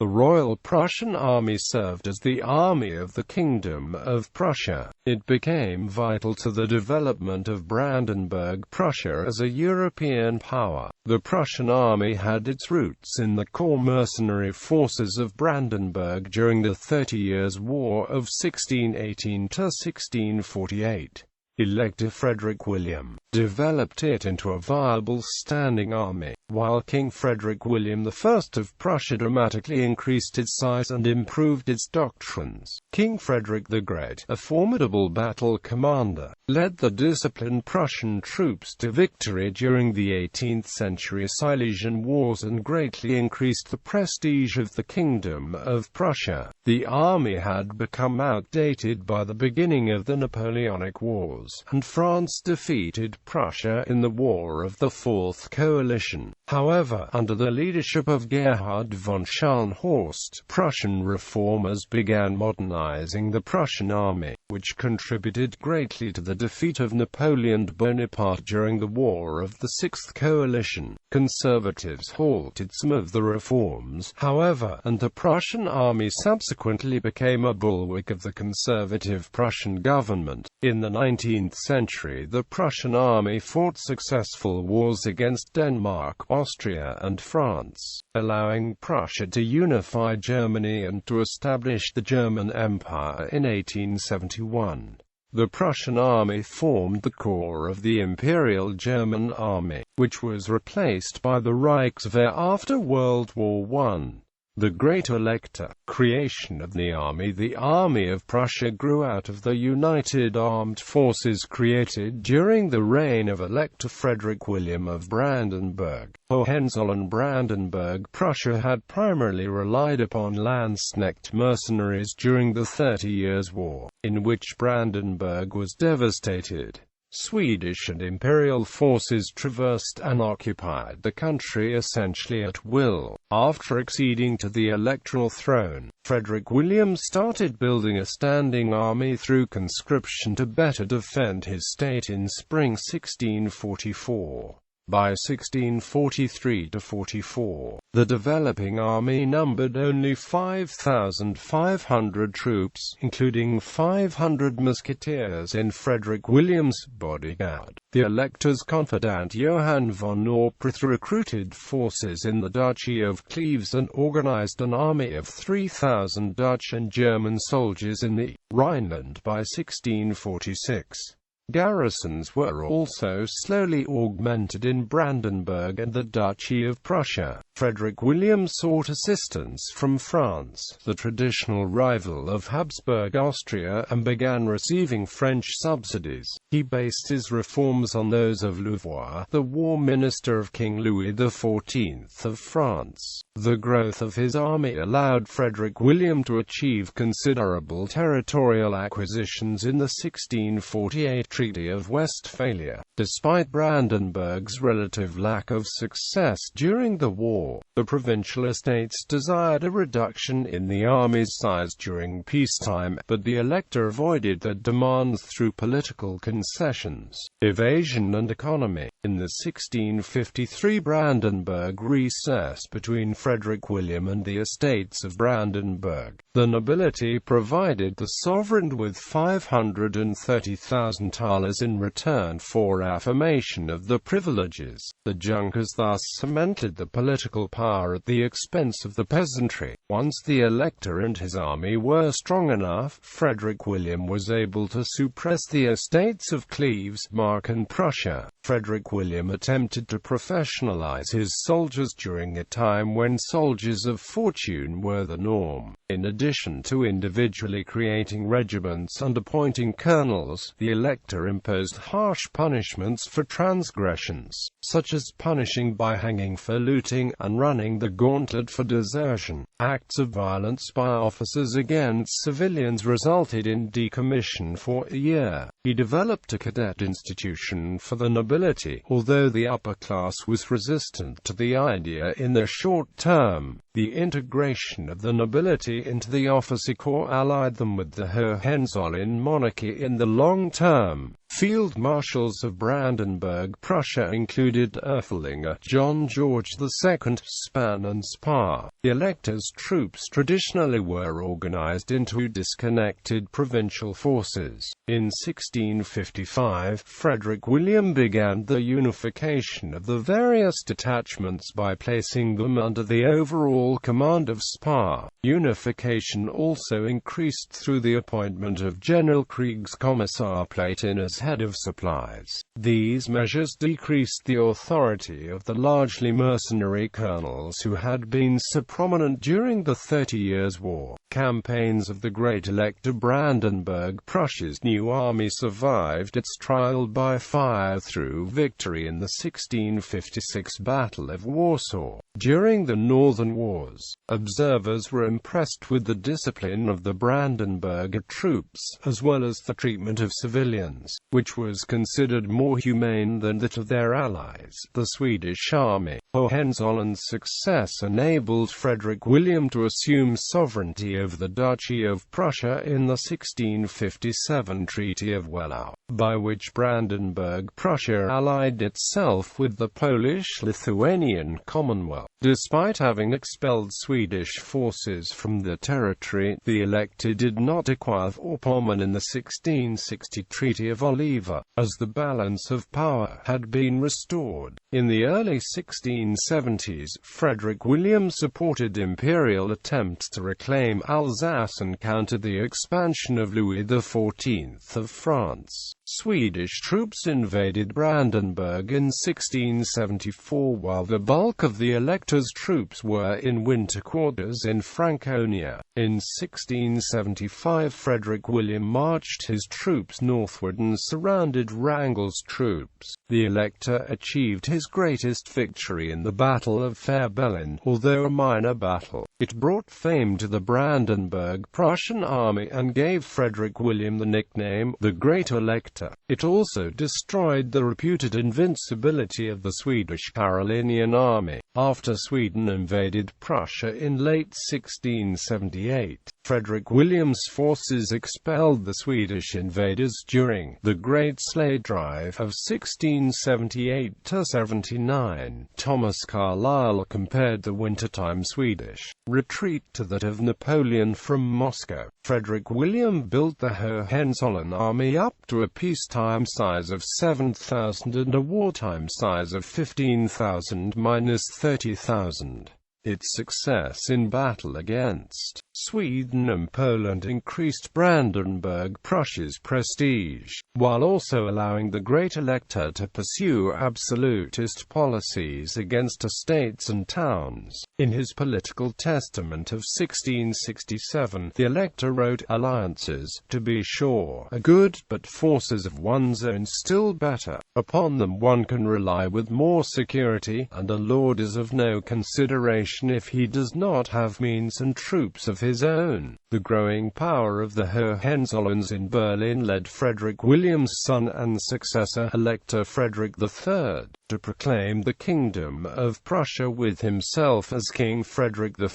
The Royal Prussian Army served as the army of the Kingdom of Prussia. It became vital to the development of Brandenburg-Prussia as a European power. The Prussian army had its roots in the core mercenary forces of Brandenburg during the 30 Years' War of 1618 to 1648. Elector Frederick William developed it into a viable standing army, while King Frederick William I of Prussia dramatically increased its size and improved its doctrines. King Frederick the Great, a formidable battle commander, led the disciplined Prussian troops to victory during the 18th century Silesian Wars and greatly increased the prestige of the Kingdom of Prussia. The army had become outdated by the beginning of the Napoleonic Wars, and France defeated Prussia in the War of the Fourth Coalition. However, under the leadership of Gerhard von Scharnhorst, Prussian reformers began modernizing the Prussian army, which contributed greatly to the defeat of Napoleon Bonaparte during the War of the Sixth Coalition. Conservatives halted some of the reforms, however, and the Prussian army subsequently became a bulwark of the conservative Prussian government. In the 19th century, the Prussian army fought successful wars against Denmark, Austria and France, allowing Prussia to unify Germany and to establish the German Empire in 1871. The Prussian army formed the core of the Imperial German Army, which was replaced by the Reichswehr after World War I. The Great Elector creation of the Army of Prussia grew out of the united armed forces created during the reign of Elector Frederick William of Brandenburg. Hohenzollern-Brandenburg Prussia had primarily relied upon Landsknecht mercenaries during the 30 Years' War, in which Brandenburg was devastated. Swedish and imperial forces traversed and occupied the country essentially at will. After acceding to the electoral throne, Frederick William started building a standing army through conscription to better defend his state in spring 1644. By 1643–44, the developing army numbered only 5,500 troops, including 500 musketeers in Frederick William's bodyguard. The Elector's confidant Johann von Orpreth recruited forces in the Duchy of Cleves and organized an army of 3,000 Dutch and German soldiers in the Rhineland by 1646. Garrisons were also slowly augmented in Brandenburg and the Duchy of Prussia. Frederick William sought assistance from France, the traditional rival of Habsburg Austria, and began receiving French subsidies. He based his reforms on those of Louvois, the war minister of King Louis XIV of France. The growth of his army allowed Frederick William to achieve considerable territorial acquisitions in the 1648 Treaty of Westphalia. Despite Brandenburg's relative lack of success during the war, the provincial estates desired a reduction in the army's size during peacetime, but the Elector avoided their demands through political concessions, evasion and economy. In the 1653 Brandenburg recess between Frederick William and the estates of Brandenburg, the nobility provided the sovereign with 530,000 thalers in return for affirmation of the privileges. The Junkers thus cemented the political power at the expense of the peasantry. Once the Elector and his army were strong enough, Frederick William was able to suppress the estates of Cleves, Mark and Prussia. Frederick William attempted to professionalize his soldiers during a time when soldiers of fortune were the norm. In addition to individually creating regiments and appointing colonels, the Elector imposed harsh punishments for transgressions, such as punishing by hanging for looting, and running the gauntlet for desertion. Acts of violence by officers against civilians resulted in decommission for a year. He developed a cadet institution for the nobility, although the upper class was resistant to the idea in the short term. The integration of the nobility into the officer corps allied them with the Hohenzollern monarchy in the long term. William. Field marshals of Brandenburg-Prussia included Erfelinger, John George II, Span and Spa. The Elector's troops traditionally were organized into disconnected provincial forces. In 1655, Frederick William began the unification of the various detachments by placing them under the overall command of Spa. Unification also increased through the appointment of General Kriegskommissar Platen as head of supplies. These measures decreased the authority of the largely mercenary colonels who had been so prominent during the 30 Years' War. Campaigns of the Great Elector. Brandenburg-Prussia's new army survived its trial by fire through victory in the 1656 Battle of Warsaw. During the Northern Wars, observers were impressed with the discipline of the Brandenburg troops, as well as the treatment of civilians, which was considered more humane than that of their allies, the Swedish army. Hohenzollerns' success enabled Frederick William to assume sovereignty over the Duchy of Prussia in the 1657 Treaty of Wehlau, by which Brandenburg-Prussia allied itself with the Polish-Lithuanian Commonwealth. Despite having expelled Swedish forces from the territory, the Elector did not acquire Vorpommern in the 1660 Treaty of Oliva, as the balance of power had been restored. In the early 1670s, Frederick William supported imperial attempts to reclaim Alsace and countered the expansion of Louis XIV of France. Swedish troops invaded Brandenburg in 1674 while the bulk of the Elector's troops were in winter quarters in Franconia. In 1675 Frederick William marched his troops northward and surrounded Wrangel's troops. The Elector achieved his greatest victory in the Battle of Fehrbellin, although a minor battle. It brought fame to the Brandenburg-Prussian Army and gave Frederick William the nickname, the Great Elector. It also destroyed the reputed invincibility of the Swedish Carolinian Army. After Sweden invaded Prussia in late 1678, Frederick William's forces expelled the Swedish invaders during the Great Sleigh Drive of 1678–79. Thomas Carlyle compared the wintertime Swedish retreat to that of Napoleon from Moscow. Frederick William built the Hohenzollern army up to a peacetime size of 7,000 and a wartime size of 15,000–30,000. Its success in battle against Sweden and Poland increased Brandenburg-Prussia's prestige, while also allowing the Great Elector to pursue absolutist policies against estates and towns. In his political testament of 1667, the Elector wrote, "Alliances, to be sure, are good, but forces of one's own still better. Upon them one can rely with more security, and a lord is of no consideration if he does not have means and troops of his own." The growing power of the Hohenzollerns in Berlin led Frederick William's son and successor, Elector Frederick III, to proclaim the Kingdom of Prussia with himself as King Frederick I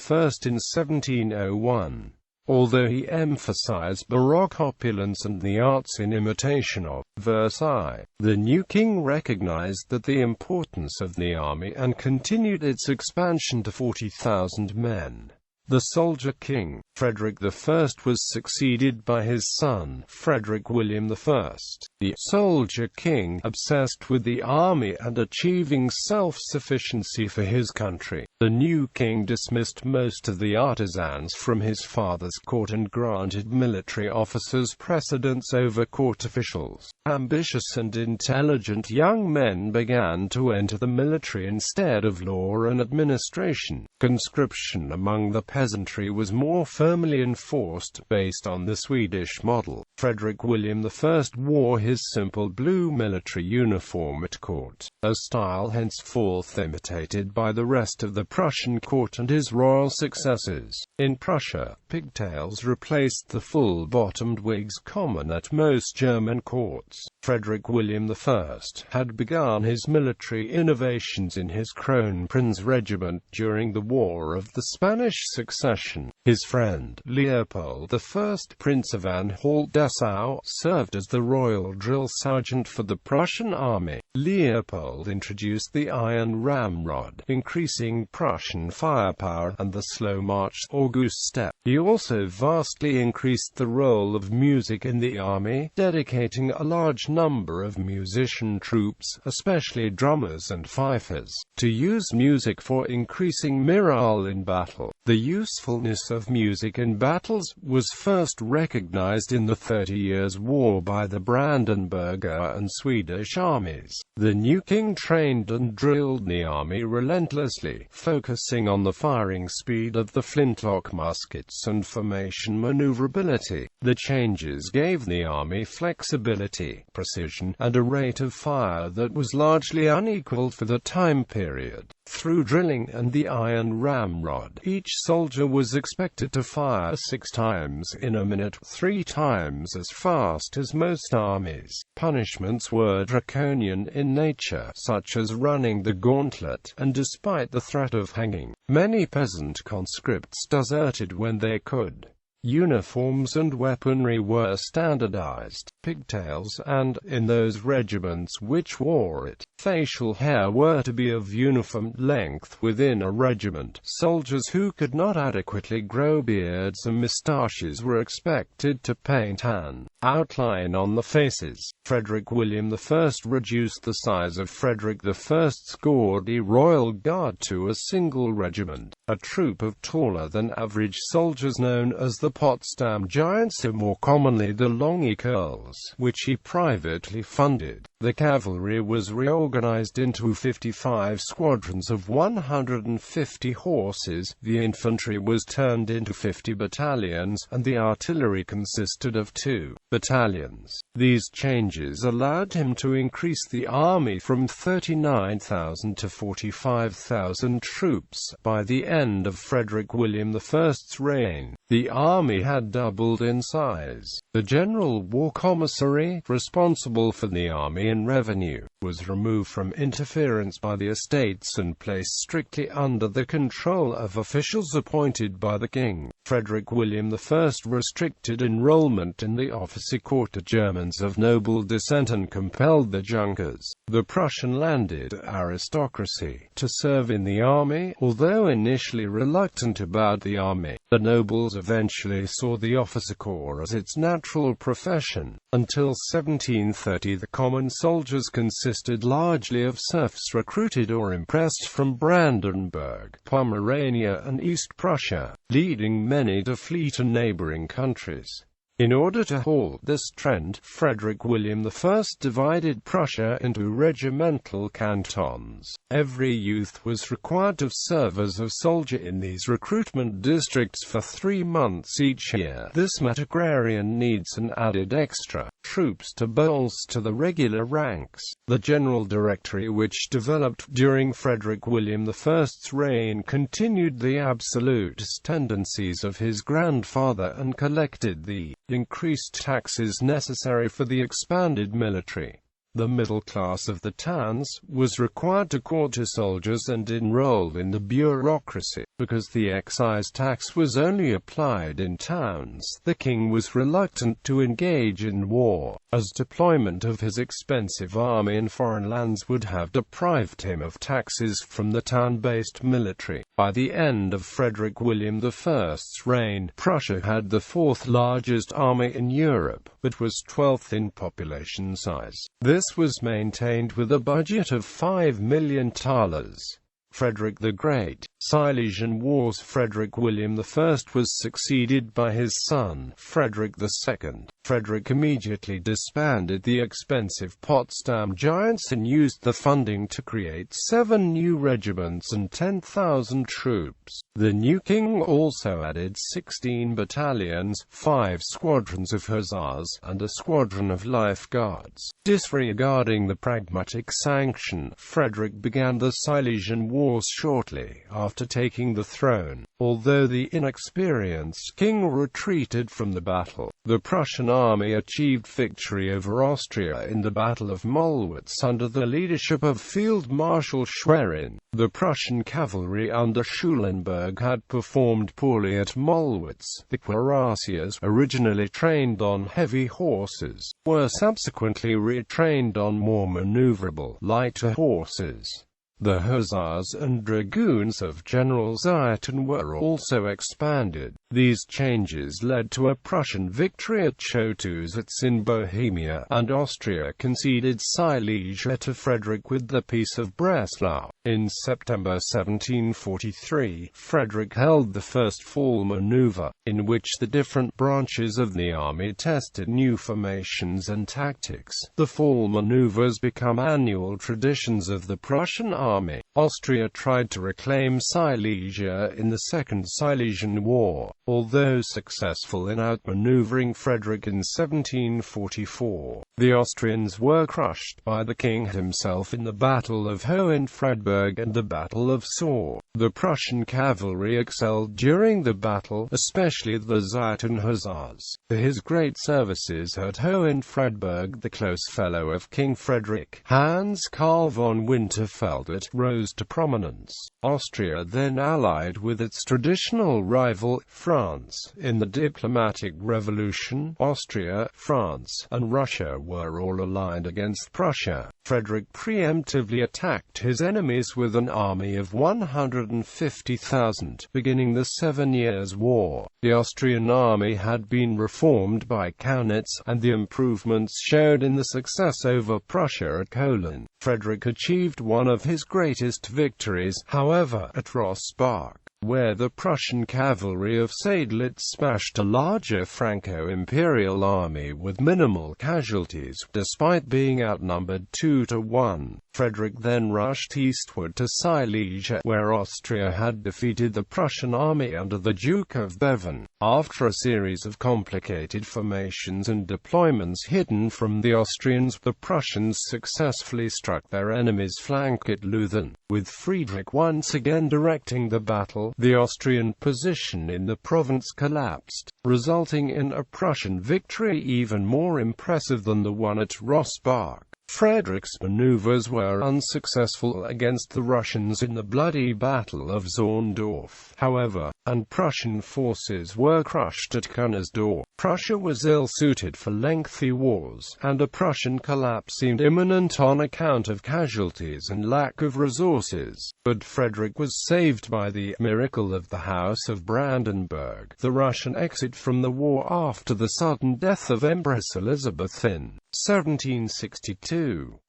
in 1701. Although he emphasized Baroque opulence and the arts in imitation of Versailles, the new king recognized the importance of the army and continued its expansion to 40,000 men. The soldier king, Frederick I, was succeeded by his son, Frederick William I. The soldier king, obsessed with the army and achieving self-sufficiency for his country. The new king dismissed most of the artisans from his father's court and granted military officers precedence over court officials. Ambitious and intelligent young men began to enter the military instead of law and administration. Conscription among the peasantry was more firmly enforced, based on the Swedish model. Frederick William I wore his simple blue military uniform at court, a style henceforth imitated by the rest of the Prussian court and his royal successors. In Prussia, pigtails replaced the full-bottomed wigs common at most German courts. Frederick William I had begun his military innovations in his Kronprinz regiment during the War of the Spanish Succession. His friend, Leopold I, Prince of Anhalt-Dessau, served as the royal drill sergeant for the Prussian army. Leopold introduced the iron ramrod, increasing Prussian firepower, and the slow march, or goose step. He also vastly increased the role of music in the army, dedicating a large number of musician troops, especially drummers and fifers, to use music for increasing morale in battle. The usefulness of music in battles was first recognized in the 30 Years' War by the Brandenburg and Swedish armies. The new king trained and drilled the army relentlessly, focusing on the firing speed of the flintlock muskets and formation maneuverability. The changes gave the army flexibility, precision, and a rate of fire that was largely unequaled for the time period. Through drilling and the iron ramrod, each soldier was expected to fire 6 times in a minute, 3 times as fast as most armies. Punishments were draconian in nature, such as running the gauntlet, and despite the threat of hanging, many peasant conscripts deserted when they could. Uniforms and weaponry were standardized. Pigtails and, in those regiments which wore it, facial hair were to be of uniform length within a regiment. Soldiers who could not adequately grow beards and moustaches were expected to paint an outline on the faces. Frederick William I reduced the size of Frederick I's gaudy royal guard to a single regiment, a troop of taller than average soldiers known as the Potsdam Giants, or more commonly the Longy Curls, which he privately funded. The cavalry was reorganized into 55 squadrons of 150 horses, the infantry was turned into 50 battalions, and the artillery consisted of 2 battalions. These changes allowed him to increase the army from 39,000 to 45,000 troops. By the end of Frederick William I's reign, the army had doubled in size. The General War Commissary, responsible for the army and revenue, was removed from interference by the estates and placed strictly under the control of officials appointed by the king. Frederick William I restricted enrollment in the officer corps to Germans of noble descent and compelled the Junkers, the Prussian landed aristocracy, to serve in the army. Although initially reluctant about the army, the nobles eventually saw the officer corps as its natural profession. Until 1730, the common soldiers consisted largely of serfs recruited or impressed from Brandenburg, Pomerania and East Prussia, leading many to flee to neighboring countries. In order to halt this trend, Frederick William I divided Prussia into regimental cantons. Every youth was required to serve as a soldier in these recruitment districts for 3 months each year. This met agrarian needs and added extra troops to bolster the regular ranks. The General Directory, which developed during Frederick William I's reign, continued the absolutist tendencies of his grandfather and collected the increased taxes necessary for the expanded military. The middle class of the towns was required to quarter soldiers and enroll in the bureaucracy. Because the excise tax was only applied in towns, the king was reluctant to engage in war, as deployment of his expensive army in foreign lands would have deprived him of taxes from the town-based military. By the end of Frederick William I's reign, Prussia had the 4th largest army in Europe, but was 12th in population size. This was maintained with a budget of 5 million thalers. Frederick the Great. Silesian Wars. Frederick William I was succeeded by his son, Frederick II. Frederick immediately disbanded the expensive Potsdam Giants and used the funding to create 7 new regiments and 10,000 troops. The new king also added 16 battalions, 5 squadrons of hussars, and a squadron of life guards. Disregarding the pragmatic sanction, Frederick began the Silesian Wars shortly after after taking the throne. Although the inexperienced king retreated from the battle, the Prussian army achieved victory over Austria in the Battle of Mollwitz under the leadership of Field Marshal Schwerin. The Prussian cavalry under Schulenburg had performed poorly at Mollwitz. The cuirassiers, originally trained on heavy horses, were subsequently retrained on more maneuverable, lighter horses. The hussars and dragoons of General Zieten were also expanded. These changes led to a Prussian victory at Chotositz in Bohemia, and Austria conceded Silesia to Frederick with the Peace of Breslau. In September 1743, Frederick held the first fall maneuver, in which the different branches of the army tested new formations and tactics. The fall maneuvers become annual traditions of the Prussian army. Austria tried to reclaim Silesia in the Second Silesian War. Although successful in outmaneuvering Frederick in 1744, the Austrians were crushed by the king himself in the Battle of Hohenfriedberg and the Battle of Soor. The Prussian cavalry excelled during the battle, especially the Zieten hussars. For his great services at Hohenfriedberg, the close fellow of King Frederick, Hans Karl von Winterfeldt, rose to prominence. Austria then allied with its traditional rival, France. In the diplomatic revolution, Austria, France, and Russia were all aligned against Prussia. Frederick preemptively attacked his enemies with an army of 150,000, beginning the 7 Years' War. The Austrian army had been reformed by Kaunitz, and the improvements showed in the success over Prussia at Kolin. Frederick achieved one of his greatest victories, however, at Rossbach, where the Prussian cavalry of Seydlitz smashed a larger Franco-Imperial army with minimal casualties, despite being outnumbered 2-1. Frederick then rushed eastward to Silesia, where Austria had defeated the Prussian army under the Duke of Bevern. After a series of complicated formations and deployments hidden from the Austrians, the Prussians successfully struck their enemy's flank at Leuthen. With Friedrich once again directing the battle, the Austrian position in the province collapsed, resulting in a Prussian victory even more impressive than the one at Rossbach. Frederick's maneuvers were unsuccessful against the Russians in the bloody Battle of Zorndorf, however, and Prussian forces were crushed at Kunersdorf. Prussia was ill-suited for lengthy wars, and a Prussian collapse seemed imminent on account of casualties and lack of resources. But Frederick was saved by the miracle of the House of Brandenburg, the Russian exit from the war after the sudden death of Empress Elizabeth in 1762.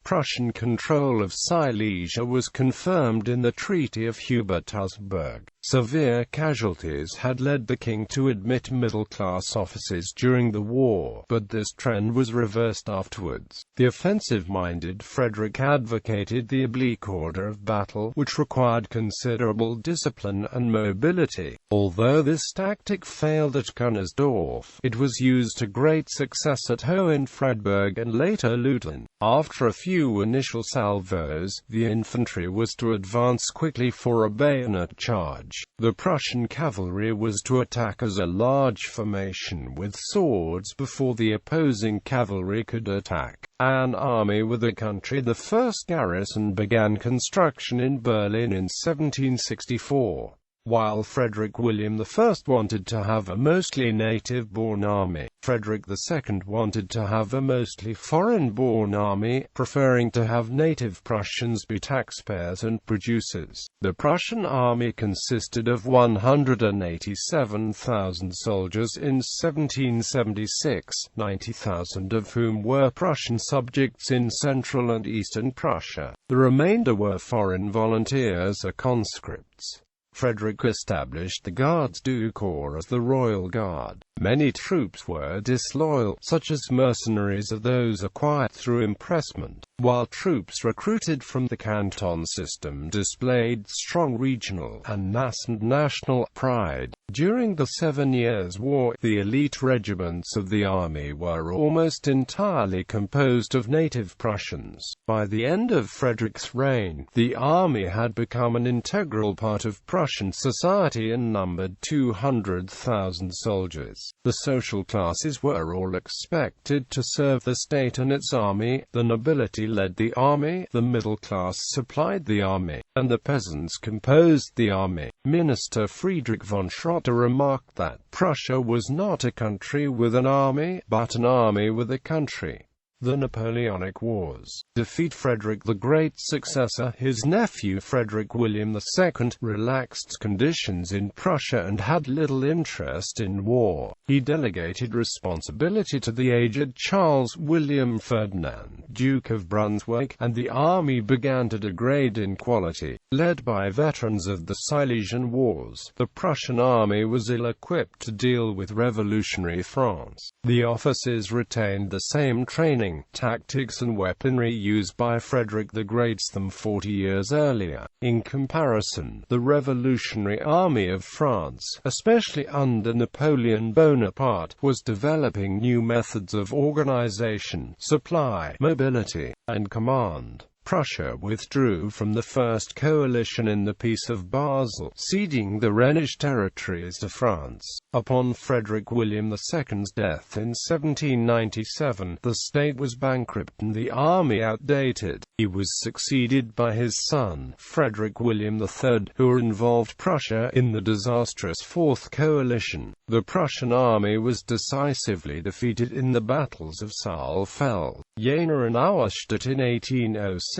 Prussian control of Silesia was confirmed in the Treaty of Hubert-Augsburg. Severe casualties had led the king to admit middle-class officers during the war, but this trend was reversed afterwards. The offensive-minded Frederick advocated the oblique order of battle, which required considerable discipline and mobility. Although this tactic failed at Kunersdorf, it was used to great success at Hohenfriedberg and later Leuthen. After a few initial salvos, the infantry was to advance quickly for a bayonet charge. The Prussian cavalry was to attack as a large formation with swords before the opposing cavalry could attack. An army with a country. The first garrison began construction in Berlin in 1764. While Frederick William I wanted to have a mostly native-born army, Frederick II wanted to have a mostly foreign-born army, preferring to have native Prussians be taxpayers and producers. The Prussian army consisted of 187,000 soldiers in 1776, 90,000 of whom were Prussian subjects in Central and Eastern Prussia. The remainder were foreign volunteers or conscripts. Frederick established the Gardes du Corps as the Royal Guard. Many troops were disloyal, such as mercenaries or those acquired through impressment, while troops recruited from the canton system displayed strong regional and national pride. During the 7 Years' War, the elite regiments of the army were almost entirely composed of native Prussians. By the end of Frederick's reign, the army had become an integral part of Prussia. Prussian society and numbered 200,000 soldiers. The social classes were all expected to serve the state and its army, the nobility led the army, the middle class supplied the army, and the peasants composed the army. Minister Friedrich von Schroeter remarked that Prussia was not a country with an army, but an army with a country. The Napoleonic Wars. Defeat Frederick the Great's successor, his nephew Frederick William II, relaxed conditions in Prussia and had little interest in war. He delegated responsibility to the aged Charles William Ferdinand, Duke of Brunswick, and the army began to degrade in quality. Led by veterans of the Silesian Wars, the Prussian army was ill-equipped to deal with revolutionary France. The officers retained the same training, tactics and weaponry used by Frederick the Great some 40 years earlier. In comparison, the Revolutionary Army of France, especially under Napoleon Bonaparte, was developing new methods of organization, supply, mobility, and command. Prussia withdrew from the First Coalition in the Peace of Basel, ceding the Rhenish territories to France. Upon Frederick William II's death in 1797, the state was bankrupt and the army outdated. He was succeeded by his son, Frederick William III, who involved Prussia in the disastrous Fourth Coalition. The Prussian army was decisively defeated in the battles of Saalfeld, Jena and Auerstedt in 1806.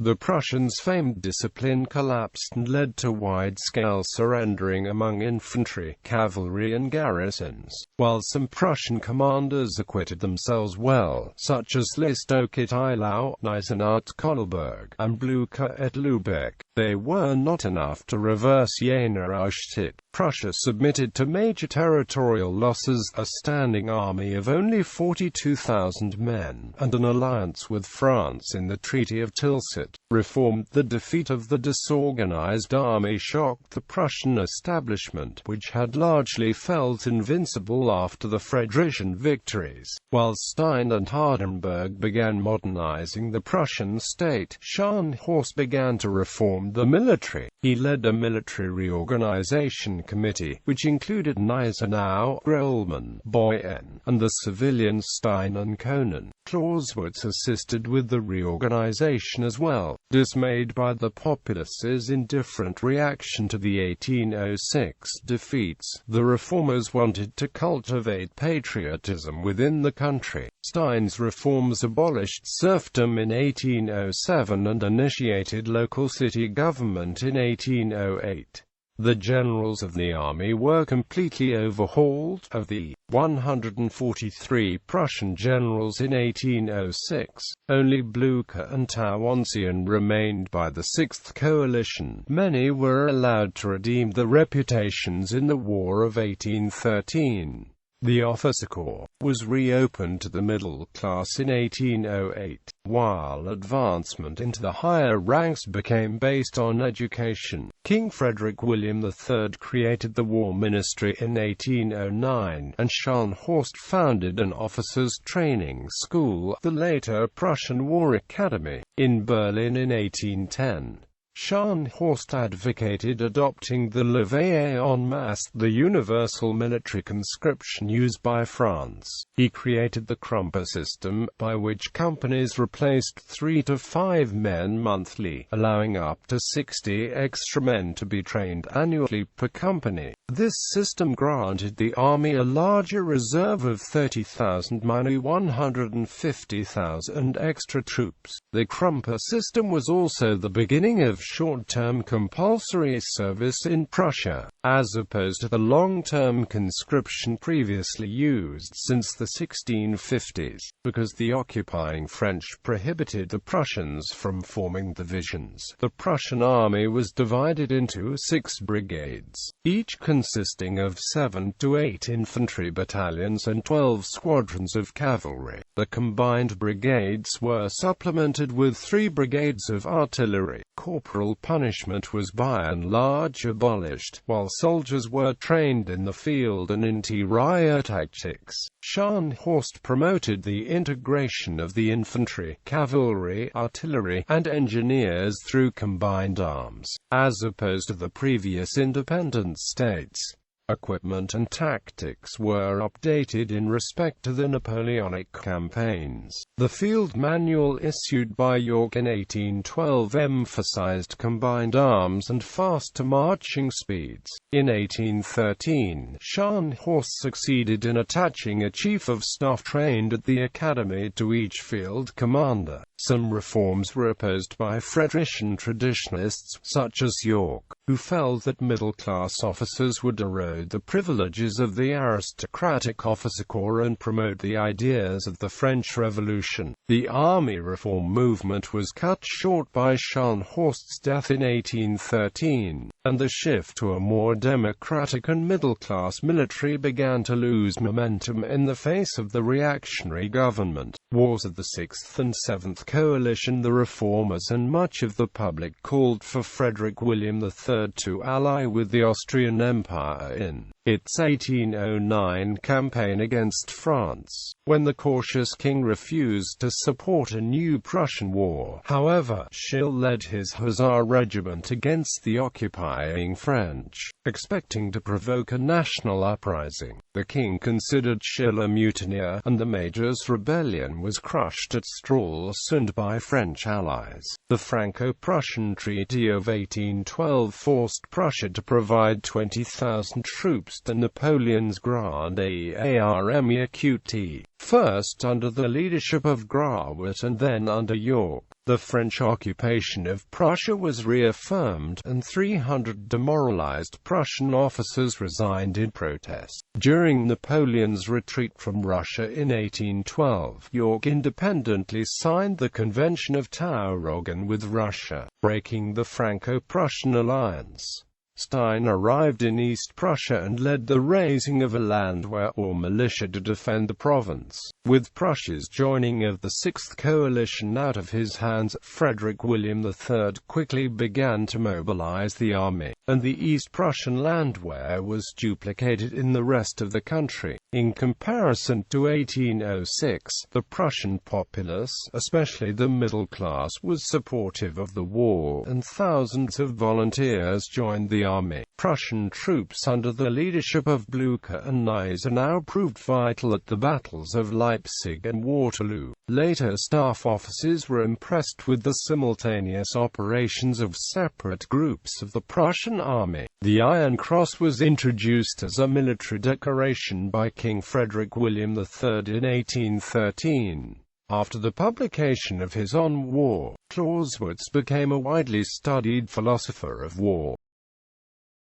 The Prussians' famed discipline collapsed and led to wide-scale surrendering among infantry, cavalry and garrisons, while some Prussian commanders acquitted themselves well, such as Listock at Eylau, Gneisenau at Kolberg, and Blucher at Lübeck. They were not enough to reverse Jena-Auerstedt. Prussia submitted to major territorial losses, a standing army of only 42,000 men, and an alliance with France in the Treaty of Tilsit. Reformed. The defeat of the disorganized army shocked the Prussian establishment, which had largely felt invincible after the Frederician victories. While Stein and Hardenberg began modernizing the Prussian state, Scharnhorst began to reform the military. He led a military reorganization committee, which included Gneisenau, Grollmann, Boyen, and the civilians Stein and Koenen. Clausewitz assisted with the reorganization as well. Dismayed by the populace's indifferent reaction to the 1806 defeats, the reformers wanted to cultivate patriotism within the country. Stein's reforms abolished serfdom in 1807 and initiated local city government in 1808. The generals of the army were completely overhauled. Of the 143 Prussian generals in 1806, only Blucher and Tauentzian remained by the Sixth Coalition. Many were allowed to redeem their reputations in the War of 1813. The officer corps was reopened to the middle class in 1808, while advancement into the higher ranks became based on education. King Frederick William III created the War Ministry in 1809, and Scharnhorst founded an officers' training school, the later Prussian War Academy, in Berlin in 1810. Scharnhorst advocated adopting the levée en masse, the universal military conscription used by France. He created the Krumper system, by which companies replaced 3 to 5 men monthly, allowing up to 60 extra men to be trained annually per company. This system granted the army a larger reserve of 30,000 minus 150,000 extra troops. The Krumper system was also the beginning of short-term compulsory service in Prussia, as opposed to the long-term conscription previously used since the 1650s, because the occupying French prohibited the Prussians from forming divisions. The Prussian army was divided into 6 brigades, each consisting of 7 to 8 infantry battalions and 12 squadrons of cavalry. The combined brigades were supplemented with 3 brigades of artillery. Corporal punishment was by and large abolished, while soldiers were trained in the field and anti-riot tactics. Scharnhorst promoted the integration of the infantry, cavalry, artillery, and engineers through combined arms, as opposed to the previous independent states. Equipment and tactics were updated in respect to the Napoleonic campaigns. The field manual issued by York in 1812 emphasized combined arms and faster marching speeds. In 1813, Scharnhorst succeeded in attaching a chief of staff trained at the academy to each field commander. Some reforms were opposed by Frederick-Prussian traditionalists, such as York, who felt that middle-class officers would erode the privileges of the aristocratic officer corps and promote the ideas of the French Revolution. The army reform movement was cut short by Scharnhorst's death in 1813, and the shift to a more democratic and middle-class military began to lose momentum in the face of the reactionary government. Wars of the Sixth and Seventh Coalition. The reformers and much of the public called for Frederick William III to ally with the Austrian Empire in its 1809 campaign against France, when the cautious king refused to support a new Prussian war. However, Schill led his Hussar regiment against the occupying French, expecting to provoke a national uprising. The king considered Schill a mutineer, and the major's rebellion was crushed at Stralsund by French allies. The Franco-Prussian Treaty of 1812 forced Prussia to provide 20,000 troops to Napoleon's Grande Armée Acute, first under the leadership of Grawit and then under York. The French occupation of Prussia was reaffirmed, and 300 demoralized Prussian officers resigned in protest. During Napoleon's retreat from Russia in 1812, York independently signed the Convention of Tauroggen with Russia, breaking the Franco-Prussian alliance. Stein arrived in East Prussia and led the raising of a Landwehr or militia to defend the province. With Prussia's joining of the Sixth Coalition out of his hands, Frederick William III quickly began to mobilize the army, and the East Prussian Landwehr was duplicated in the rest of the country. In comparison to 1806, the Prussian populace, especially the middle class, was supportive of the war, and thousands of volunteers joined the army. Prussian troops under the leadership of Blucher and Gneisenau proved vital at the battles of Leipzig and Waterloo. Later staff officers were impressed with the simultaneous operations of separate groups of the Prussian army. The Iron Cross was introduced as a military decoration by King Frederick William III in 1813. After the publication of his On War, Clausewitz became a widely studied philosopher of war.